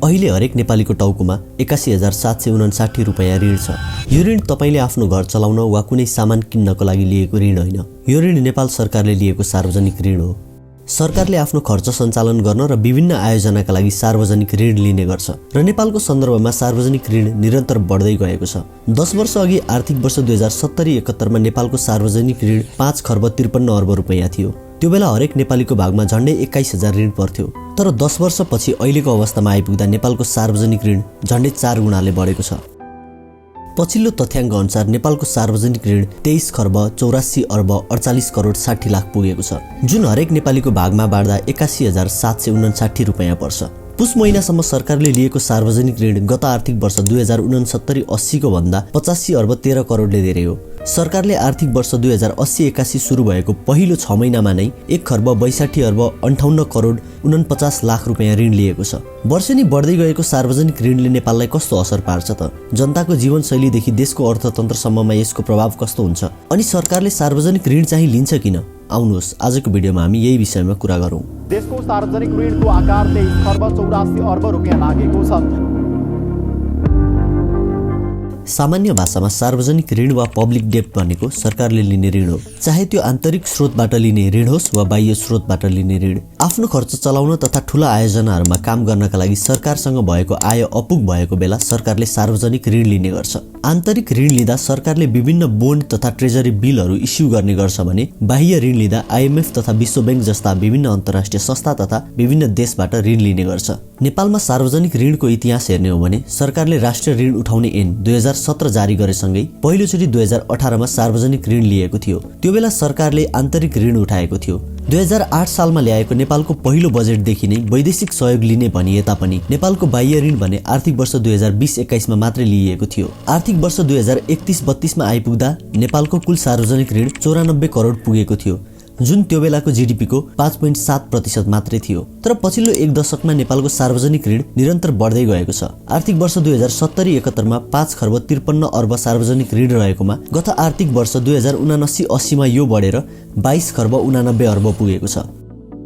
अहिले हरेक नेपालीको टाउकोमा 81,759 रुपैयाँ ऋण छ। यो ऋण तपाईले आफ्नो घर चलाउन वा कुनै सामान किन्नको लागि लिएको ऋण होइन। यो ऋण नेपाल सरकारले लिएको सार्वजनिक ऋण हो। सरकारले आफ्नो खर्च सञ्चालन गर्न र विभिन्न आयोजनाका लागि सार्वजनिक ऋण लिने गर्छ र नेपालको सन्दर्भमा सार्वजनिक ऋण निरन्तर बढ्दै गएको छ। 10 वर्ष अघि आर्थिक वर्ष 2070-71 मा नेपालको सार्वजनिक ऋण 5 खर्ब 53 अर्ब रुपैयाँ थियो। त्यो बेला हरेक नेपालीको भागमा झन्डै 21,000 ऋण पर्थ्यो। तर 10 वर्षपछि अहिलेको अवस्थामा आइपुग्दा नेपालको सार्वजनिक ऋण झन्डै 4 गुणाले बढेको छ। पछिल्लो तथ्याङ्क अनुसार नेपालको सार्वजनिक ऋण 23 खर्ब 84 अर्ब 48 करोड 60 लाख पुगेको छ, जुन हरेक नेपालीको भागमा बाँड्दा 81,759 रुपैयाँ पर्छ। पुस महिनासम्म सरकारले लिएको सार्वजनिक ऋण गत आर्थिक वर्ष 2069-80 को भन्दा 85 अर्ब 13 करोडले धेरै हो। सरकारले आर्थिक वर्ष 2080-81 सुरु भएको पहिलो 6 महिनामा नै 1 खर्ब 62 अर्ब 58 करोड 49 लाख रुपैयाँ ऋण लिएको छ। वर्षेनी बढ्दै गएको सार्वजनिक ऋणले नेपाललाई कस्तो असर पार्छ त? जनताको जीवनशैलीदेखि देशको अर्थतन्त्रसम्ममा यसको प्रभाव कस्तो हुन्छ? अनि सरकारले सार्वजनिक ऋण चाहिँ लिन्छ किन? आउनुहोस् आजको भिडियोमा हामी यही विषयमा कुरा गरौँ। देशको सार्वजनिक ऋणको आकार 23 खर्ब 84 अर्ब रुपैयाँ लागेको छ। सामान्य भाषामा सार्वजनिक ऋण वा पब्लिक डेब्ट भनेको सरकारले लिने ऋण हो, चाहे त्यो आन्तरिक स्रोतबाट लिने ऋण होस् वा बाह्य स्रोतबाट लिने ऋण। आफ्नो खर्च चलाउन तथा ठूला आयोजनाहरूमा काम गर्नका लागि सरकारसँग भएको आय अपुग भएको बेला सरकारले सार्वजनिक ऋण लिने गर्छ। आन्तरिक ऋण लिँदा सरकारले विभिन्न बोन्ड तथा ट्रेजरी बिलहरू इस्यु गर्ने गर्छ भने बाह्य ऋण लिँदा IMF तथा विश्व बैंक जस्ता विभिन्न अन्तर्राष्ट्रिय संस्था तथा विभिन्न देशबाट ऋण लिने गर्छ। नेपालमा सार्वजनिक ऋणको इतिहास हेर्ने हो भने सरकारले राष्ट्रिय ऋण उठाउने ऐन 2017 जारी गरेसँगै पहिलोचोटि 2018 मा सार्वजनिक ऋण लिएको थियो। त्यो बेला सरकारले आन्तरिक ऋण उठाएको थियो। 2008 सालमा ल्याएको नेपालको पहिलो बजेटदेखि नै वैदेशिक सहयोग लिने भनिए तापनि नेपालको बाह्य ऋण भने आर्थिक वर्ष 2020-21 मा मात्रै लिएको थियो। आर्थिक वर्ष 2031-32 मा आइपुग्दा नेपालको कुल सार्वजनिक ऋण 94 करोड पुगेको थियो, जुन त्यो बेलाको GDP को 5.7% मात्रै थियो। तर पछिल्लो एक दशकमा नेपालको सार्वजनिक ऋण निरन्तर बढ्दै गएको छ। आर्थिक वर्ष 2070-71 मा 5 खर्ब 53 अर्ब सार्वजनिक ऋण रहेकोमा गत आर्थिक वर्ष 2079-80 मा यो बढेर 22 खर्ब 89 अर्ब पुगेको छ।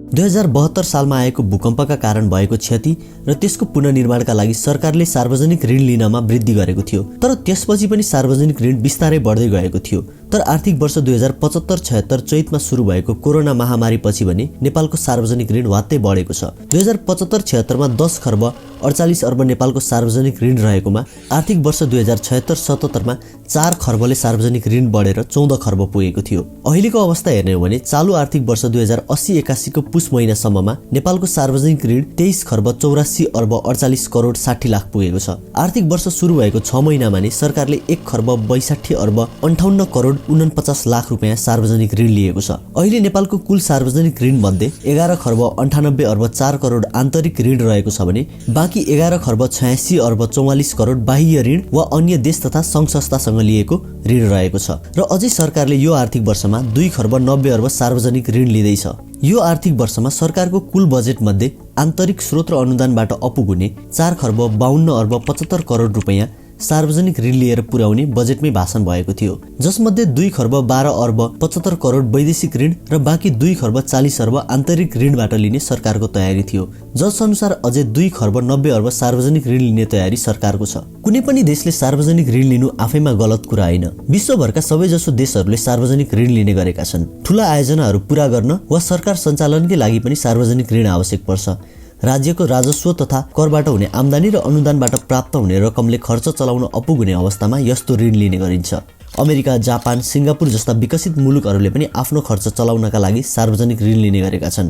2072 सालमा आएको भूकम्पका कारण भएको क्षति र त्यसको पुनर्निर्माणका लागि सरकारले सार्वजनिक ऋण लिनमा वृद्धि गरेको थियो। तर त्यसपछि पनि सार्वजनिक ऋण बिस्तारै बढ्दै गएको थियो। तर आर्थिक वर्ष 2075-76 चैतमा सुरु भएको कोरोना महामारी पछि भने नेपालको सार्वजनिक ऋण वात्तै बढेको छ। 2075-76 मा 10 खर्ब 48 अर्ब नेपालको सार्वजनिक ऋण रहेकोमा आर्थिक वर्ष 2076-77 मा 4 खर्बले सार्वजनिक ऋण बढेर 14 खर्ब पुगेको थियो। अहिलेको अवस्था हेर्ने हो भने चालु आर्थिक वर्ष 2080-81 को पुस महिनासम्ममा नेपालको सार्वजनिक ऋण 23 खर्ब 84 अर्ब 48 करोड 60 लाख पुगेको छ। आर्थिक वर्ष सुरु भएको 6 महिनामा नै सरकारले 1 खर्ब 62 अर्ब 58 करोड 49 लाख रुपैयाँ सार्वजनिक ऋण लिएको छ। अहिले नेपालको कुल सार्वजनिक ऋण मध्ये 11 खर्ब 98 अर्ब 4 करोड आन्तरिक ऋण रहेको छ भने बाँकी 11 खर्ब 86 अर्ब 44 करोड बाह्य ऋण वा अन्य देश तथा सङ्घ संस्थासँग लिएको ऋण रहेको छ। र अझै सरकारले यो आर्थिक वर्षमा 2 खर्ब 90 अर्ब सार्वजनिक ऋण लिँदैछ। यो आर्थिक वर्षमा सरकारको कुल बजेट मध्ये आन्तरिक स्रोत र अनुदानबाट अपुग हुने 4 खर्ब 52 अर्ब 75 करोड रुपैयाँ सार्वजनिक ऋण लिएर पुर्याउने बजेटमै भाषण भएको थियो, जसमध्ये 2 खर्ब 12 अर्ब 75 करोड वैदेशिक ऋण र बाँकी 2 खर्ब 40 अर्ब आन्तरिक ऋणबाट लिने सरकारको तयारी थियो, जस अनुसार अझै 2 खर्ब 90 अर्ब सार्वजनिक ऋण लिने तयारी सरकारको छ। कुनै पनि देशले सार्वजनिक ऋण लिनु आफैमा गलत कुरा होइन। विश्वभरका सबैजसो देशहरूले सार्वजनिक ऋण लिने गरेका छन्। ठूला आयोजनाहरू पूरा गर्न वा सरकार सञ्चालनकै लागि पनि सार्वजनिक ऋण आवश्यक पर्छ। राज्यको राजस्व तथा करबाट हुने आम्दानी र अनुदानबाट प्राप्त हुने रकमले खर्च चलाउन अपुग हुने अवस्थामा यस्तो ऋण लिने गरिन्छ। अमेरिका, जापान, सिङ्गापुर जस्ता विकसित मुलुकहरूले पनि आफ्नो खर्च चलाउनका लागि सार्वजनिक ऋण लिने गरेका छन्।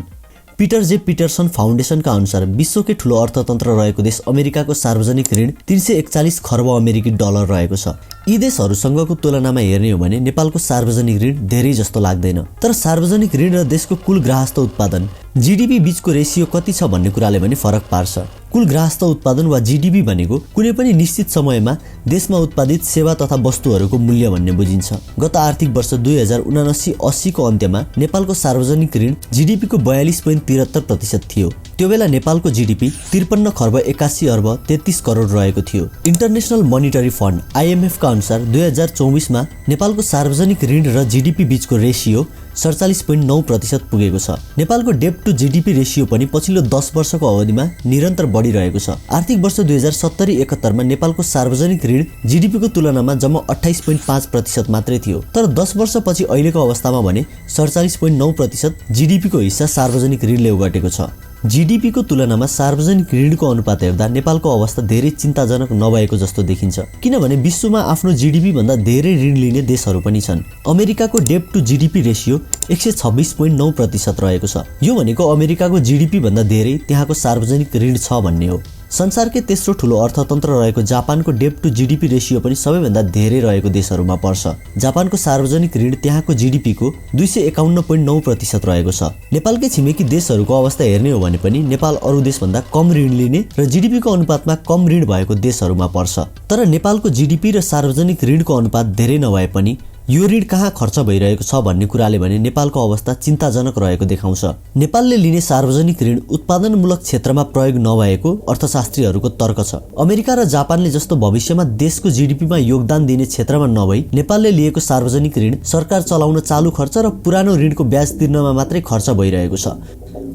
पीटर जे पिटरसन फाउन्डेसनका अनुसार विश्वकै ठूलो अर्थतन्त्र रहेको देश अमेरिकाको सार्वजनिक ऋण 341 खर्ब अमेरिकी डलर रहेको छ। यी देशहरूसँगको तुलनामा हेर्ने हो भने नेपालको सार्वजनिक ऋण धेरै जस्तो लाग्दैन। तर सार्वजनिक ऋण र देशको कुल ग्राहस्थ उत्पादन GDP बीचको रेसियो कति छ भन्ने कुराले पनि फरक पार्छ। कुल ग्राहस्थ उत्पादन वा GDP भनेको कुनै पनि निश्चित समयमा देशमा उत्पादित सेवा तथा वस्तुहरूको मूल्य भन्ने बुझिन्छ। गत आर्थिक वर्ष 2079-80 को अन्त्यमा नेपालको सार्वजनिक ऋण GDP को 42.73% थियो। त्यो बेला नेपालको जीडीपी 53 खर्ब 81 अर्ब 33 करोड रहेको थियो। इन्टरनेशनल मोनिटरी फन्ड IMF का अनुसार 2024 मा नेपालको सार्वजनिक ऋण र जीडीपी बीचको रेशियो 47.9% पुगेको छ। नेपालको डेब्ट टु जीडीपी रेशियो पनि पछिल्लो 10 वर्षको अवधिमा निरन्तर बढिरहेको छ। आर्थिक वर्ष 2070-71 मा नेपालको सार्वजनिक ऋण जीडीपी को तुलनामा जम्मा 28.5% मात्रै थियो। तर 10 वर्षपछि अहिलेको अवस्थामा भने 47.9% जीडीपी को हिस्सा सार्वजनिक ऋणले ओगटेको छ। जीडीपी को तुलनामा सार्वजनिक ऋणको अनुपात हेर्दा नेपालको अवस्था धेरै चिन्ताजनक नभएको जस्तो देखिन्छ, किनभने विश्वमा आफ्नो जीडीपी भन्दा धेरै ऋण लिने देशहरू पनि छन्। अमेरिकाको डेब्ट टु जीडीपी रेशियो 126.9% रहेको छ। यो भनेको अमेरिकाको जीडीपी भन्दा धेरै त्यहाँको सार्वजनिक ऋण छ भन्ने हो। संसारकै तेस्रो ठुलो अर्थतन्त्र रहेको जापानको डेब्ट टु जीडीपी रेशियो पनि सबैभन्दा धेरै रहेको देशहरूमा पर्छ। जापानको सार्वजनिक ऋण त्यहाँको जीडीपी को 251.9% रहेको छ। नेपालकै छिमेकी देशहरूको अवस्था हेर्ने हो भने पनि नेपाल अरू देशभन्दा कम ऋण लिने र जीडीपी को अनुपातमा कम ऋण भएको देशहरूमा पर्छ। तर नेपालको जीडीपी र सार्वजनिक ऋणको अनुपात धेरै नभए पनि यो ऋण कहाँ खर्च भइरहेको छ भन्ने कुराले भने नेपालको अवस्था चिन्ताजनक रहेको देखाउँछ। नेपालले लिने सार्वजनिक ऋण उत्पादनमूलक क्षेत्रमा प्रयोग नभएको अर्थशास्त्रीहरूको तर्क छ। अमेरिका र जापानले जस्तो भविष्यमा देशको जीडीपीमा योगदान दिने क्षेत्रमा नभई नेपालले लिएको सार्वजनिक ऋण सरकार चलाउन चालु खर्च र पुरानो ऋणको ब्याज तिर्नमा मात्रै खर्च भइरहेको छ।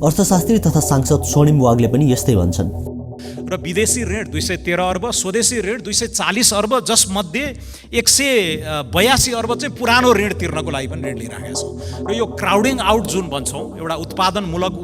अर्थशास्त्री तथा सांसद स्वर्णिम वाग्ले पनि यस्तै भन्छन्। र विदेशी ऋण 213 अर्ब, स्वदेशी ऋण 240 अर्ब, जसमध्ये 182 अर्ब चाहिँ पुरानो ऋण तिर्नको लागि पनि ऋण लिइरहेका छौँ। र यो क्राउडिङ आउट जुन भन्छौँ, एउटा उत्पादनमूलक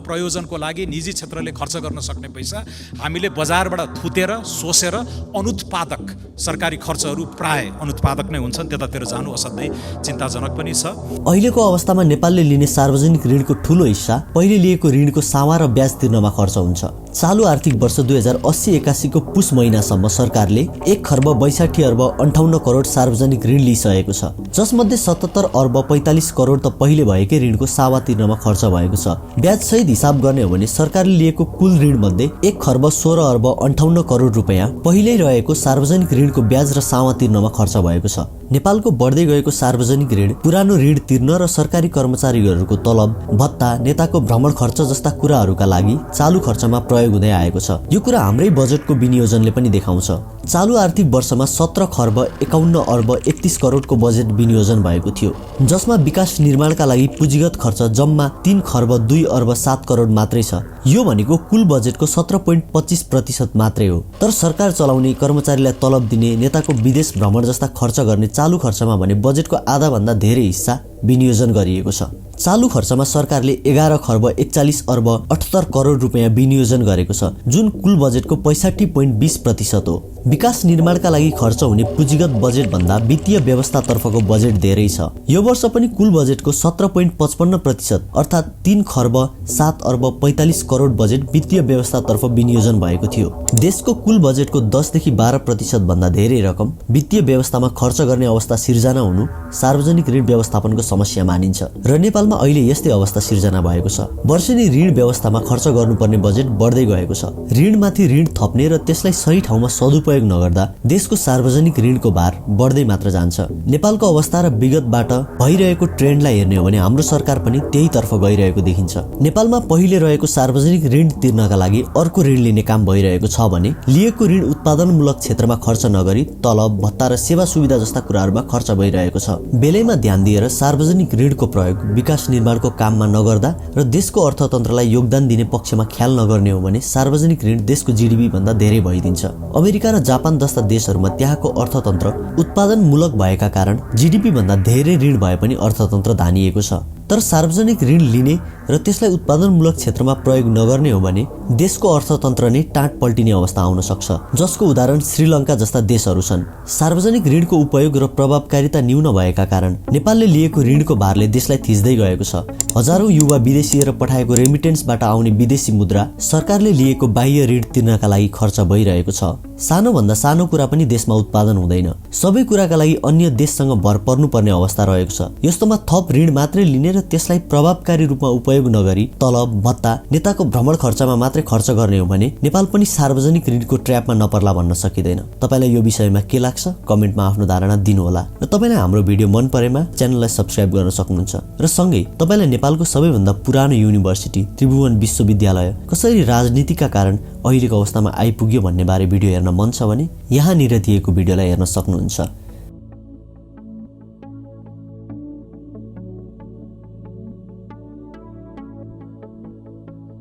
प्रयोजनको लागि निजी क्षेत्रले खर्च गर्न सक्ने पैसा हामीले बजारबाट थुतेर सोसेर अनुत्पादक सरकारी खर्चहरू प्राय अनुत्पादक नै हुन्छन्, त्यतातिर जानु असाध्यै चिन्ताजनक पनि छ। अहिलेको अवस्थामा नेपालले लिने सार्वजनिक ऋणको ठूलो हिस्सा पहिले लिएको ऋणको सामा र ब्याज तिर्नमा खर्च हुन्छ। चालु आर्थिक वर्ष 2080-81 को पुस महिनासम्म सरकारले 1 खर्ब 62 अर्ब 58 करोड सार्वजनिक ऋण लिइसकेको छ, जसमध्ये 77 अर्ब 45 करोड त पहिले भएकै ऋणको सावा तिर्नमा खर्च भएको छ। ब्याज सहित हिसाब गर्ने हो भने सरकारले लिएको कुल ऋण मध्ये 1 खर्ब 16 अर्ब 58 करोड रुपैयाँ पहिल्यै रहेको सार्वजनिक ऋणको ब्याज र सावा तिर्नमा खर्च भएको छ। नेपालको बढ्दै गएको सार्वजनिक ऋण पुरानो ऋण तिर्न र सरकारी कर्मचारीहरूको तलब भत्ता नेताको भ्रमण खर्च जस्ता कुराहरूका लागि चालु खर्चमा प्रयोग हुँदै आएको छ। यो कुरा हाम्रै बजेटको विनियोजनले पनि देखाउँछ। चालु आर्थिक वर्षमा 17 खर्ब 51 अर्ब 31 करोडको बजेट विनियोजन भएको थियो, जसमा विकास निर्माणका लागि पुँजीगत खर्च जम्मा 3 खर्ब 2 अर्ब 7 करोड मात्रै छ। यो भनेको कुल बजेटको 17.25% मात्रै हो। तर सरकार चलाउने, कर्मचारीलाई तलब दिने, नेताको विदेश भ्रमण जस्ता खर्च गर्ने चालु खर्चमा भने बजेटको आधा भन्दा धेरै हिस्सा विनियोजन गरिएको छ। चालु खर्चमा सरकारले 11 खर्ब 41 अर्ब 78 करोड रुपैयाँ विनियोजन गरेको छ, जुन कुल बजेटको 65.20% हो। विकास निर्माणका लागि खर्च हुने पुँजीगत बजेट भन्दा वित्तीय व्यवस्थातर्फको बजेट धेरै छ। यो वर्ष पनि कुल बजेटको 17.55% अर्थात् 3 खर्ब 7 अर्ब 45 करोड बजेट वित्तीय व्यवस्थातर्फ विनियोजन भएको थियो। देशको कुल बजेटको 10 देखि 12% भन्दा धेरै रकम वित्तीय व्यवस्थामा खर्च गर्ने अवस्था सिर्जना हुनु सार्वजनिक ऋण व्यवस्थापनको समस्या मानिन्छ र नेपालमा अहिले यस्तै अवस्था सिर्जना भएको छ। वर्षेनी ऋण व्यवस्थामा खर्च गर्नुपर्ने बजेट बढ्दै गएको छ। ऋणमाथि ऋण थप्ने र त्यसलाई सही ठाउँमा सदुपयोग नगर्दा देशको सार्वजनिक ऋणको भार बढ्दै मात्र जान्छ। नेपालको अवस्था र विगतबाट भइरहेको ट्रेन्डलाई हेर्ने हो भने हाम्रो सरकार पनि त्यही तर्फ गइरहेको देखिन्छ। नेपालमा पहिले रहेको सार्वजनिक ऋण तिर्नका लागि अर्को ऋण लिने काम भइरहेको छ भने लिएको ऋण उत्पादनमूलक क्षेत्रमा खर्च नगरी तलब भत्ता र सेवा सुविधा जस्ता कुराहरूमा खर्च भइरहेको छ। बेलैमा ध्यान दिएर सार्वजनिक ऋणको प्रयोग विकास निर्माणको काममा नगर्दा र देशको अर्थतन्त्रलाई योगदान दिने पक्षमा ख्याल नगर्ने हो भने सार्वजनिक ऋण देशको जीडीपी भन्दा धेरै भइदिन्छ। अमेरिका र जापान जस्ता देशहरूमा त्यहाँको अर्थतन्त्र उत्पादनमूलक भएका कारण जीडीपी भन्दा धेरै ऋण भए पनि अर्थतन्त्र धानिएको छ। तर सार्वजनिक ऋण लिने र त्यसलाई उत्पादनमूलक क्षेत्रमा प्रयोग नगर्ने हो भने देशको अर्थतन्त्र नै टाँट पल्टिने अवस्था आउन सक्छ, जसको उदाहरण श्रीलङ्का जस्ता देशहरू छन्। सार्वजनिक ऋणको उपयोग र प्रभावकारिता न्यून भएका कारण नेपालले लिएको ऋणको भारले देशलाई थिच्दै गएको छ। हजारौं युवा विदेशिएर पठाएको रेमिटेन्सबाट आउने विदेशी मुद्रा सरकारले लिएको बाह्य ऋण तिर्नका लागि खर्च भइरहेको छ। सानो भन्दा सानो कुरा पनि देशमा उत्पादन हुँदैन। सबै कुराका लागि अन्य देशसँग भर पर्नुपर्ने अवस्था रहेको छ। यस्तोमा थप ऋण मात्रै लिने र गरेर त्यसलाई प्रभावकारी रूपमा उपयोग नगरी तलब भत्ता नेताको भ्रमण खर्चमा मात्रै खर्च गर्ने हो भने नेपाल पनि सार्वजनिक ऋणको ट्र्यापमा नपर्ला भन्न सकिँदैन। तपाईलाई यो विषयमा के लाग्छ कमेन्टमा आफ्नो धारणा दिनुहोला र तपाईलाई हाम्रो भिडियो मन परेमा च्यानललाई सब्स्क्राइब गर्न सक्नुहुन्छ र सँगै तपाईलाई नेपालको सबैभन्दा पुरानो युनिभर्सिटी त्रिभुवन विश्वविद्यालय कसरी राजनीतिका कारण अहिलेको अवस्थामा आइपुग्यो भन्ने बारे भिडियो हेर्न मन छ भने यहाँनिर दिएको भिडियोलाई हेर्न सक्नुहुन्छ।